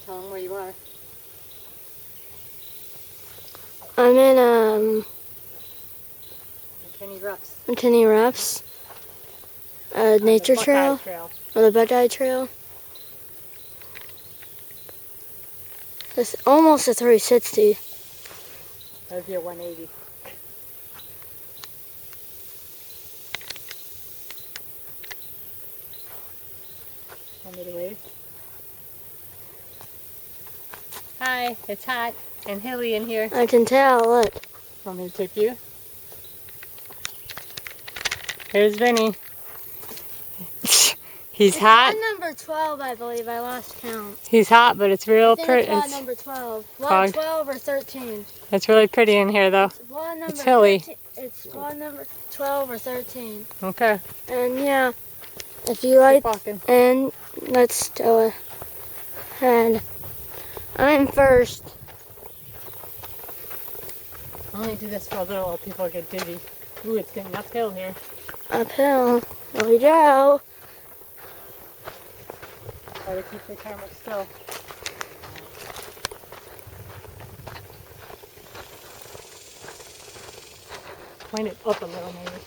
Tell them where you are. I'm in McKinney Roughs. McKinney Roughs, nature trail, or the Buckeye Trail. It's almost a 360. That would be a 180. Want me to wave? Hi, it's hot and hilly in here. I can tell, look. Want me to take you? Here's Vinny. He's hot. It's number 12, I believe. I lost count. He's hot, but it's real pretty. It's number 12. Lot 12 or 13. It's really pretty in here, though. It's hilly. 13, it's lot number 12 or 13. Okay. And yeah, if you like, and let's go ahead. I'm first. I'll only do this for a little while people get dizzy. Ooh, it's getting uphill here. Uphill. Here we go. Try to keep the camera still. Point it up a little maybe.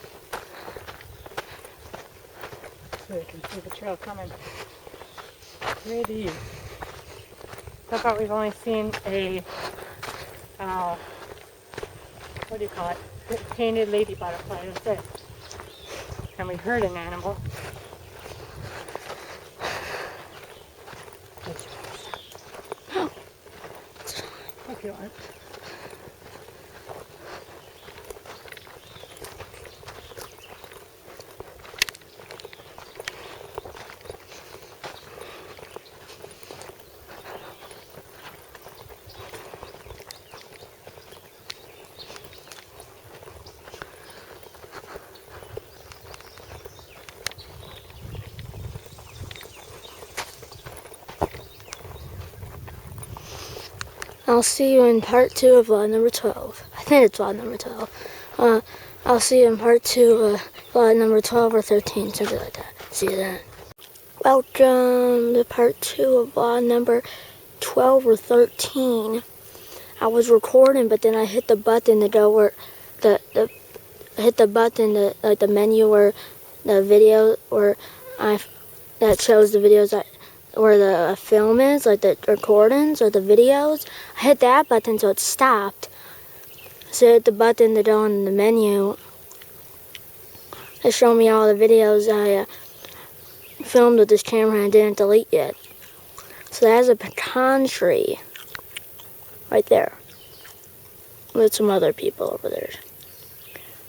So you can see the trail coming. Pretty. So far we've only seen a, what do you call it? Painted lady butterfly, that's it. And we heard an animal. Hope you aren't. I'll see you in part 2 of lot number 12. I think it's lot number 12. I'll see you in part 2 of lot number 12 or 13, something like that. See you then. Welcome to part 2 of lot number 12 or 13. I was recording, but then I hit the button to go where hit the button to, like the menu where the video where that shows the videos where the film is, like the recordings or the videos. I hit that button so it stopped. So I hit the button to go on the menu. It showed me all the videos I filmed with this camera and didn't delete yet. So there's a pecan tree right there with some other people over there.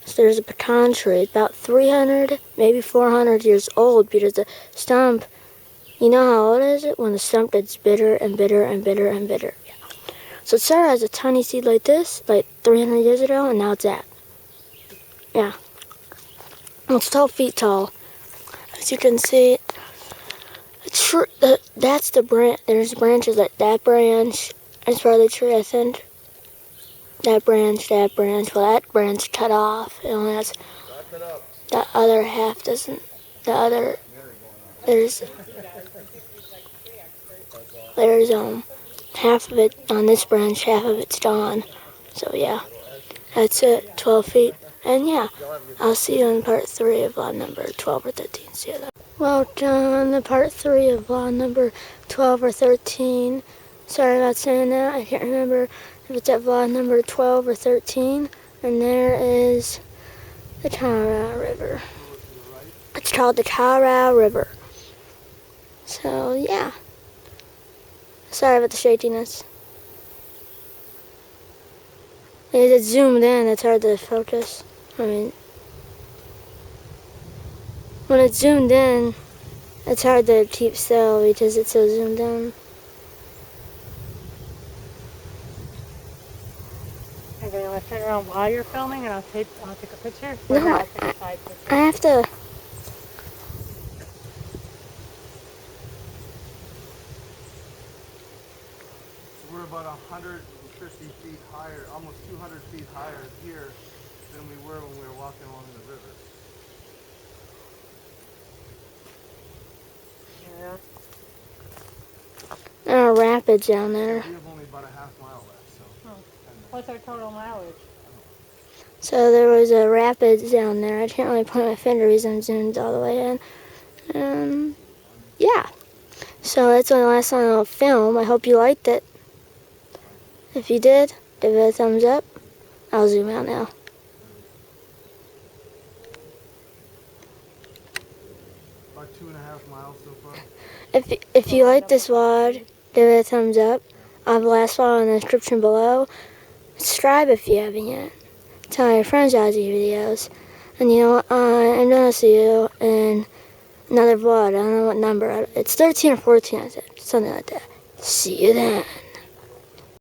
So there's a pecan tree, about 300, maybe 400 years old, because the stump, you know how old is it? When the stump gets bitter and bitter and bitter and bitter. Yeah. So it started as a tiny seed like this, like 300 years ago, and now it's that. Yeah. It's 12 feet tall. As you can see, that's the branch. There's branches like that branch. It's part of the tree, I think. That branch, that branch. Well, that branch cut off. It only has the other half doesn't. The other there's half of it on this branch, half of it's gone. So yeah, that's it. 12 feet. And yeah, I'll see you in part 3 of lot number 12 or 13. See you then. Welcome to part 3 of lot number 12 or 13. Sorry about saying that. I can't remember if it's at lot number 12 or 13. And there is the Colorado River. It's called the Colorado River. So yeah. Sorry about the shakiness. If it's zoomed in, it's hard to focus. I mean, when it's zoomed in, it's hard to keep still because it's so zoomed in. Okay, you want to turn around while you're filming and I'll take a picture? No, I'll take a side picture. I have to. We're about 150 feet higher, almost 200 feet higher here than we were when we were walking along the river. Yeah. Wrap rapids down there. We have only about a half mile left, so. Oh. What's our total mileage? So there was a rapids down there. I can't really point my finger because I'm zoomed all the way in. Yeah. So that's my last one I'll film. I hope you liked it. If you did, give it a thumbs up. I'll zoom out now. About 2.5 miles so far. If you like this vlog, give it a thumbs up. I'll have the last vlog in the description below. Subscribe if you haven't yet. Tell your friends about these videos. And you know what? I'm gonna see you in another vlog. I don't know what number. It's 13 or 14, I think. Something like that. See you then.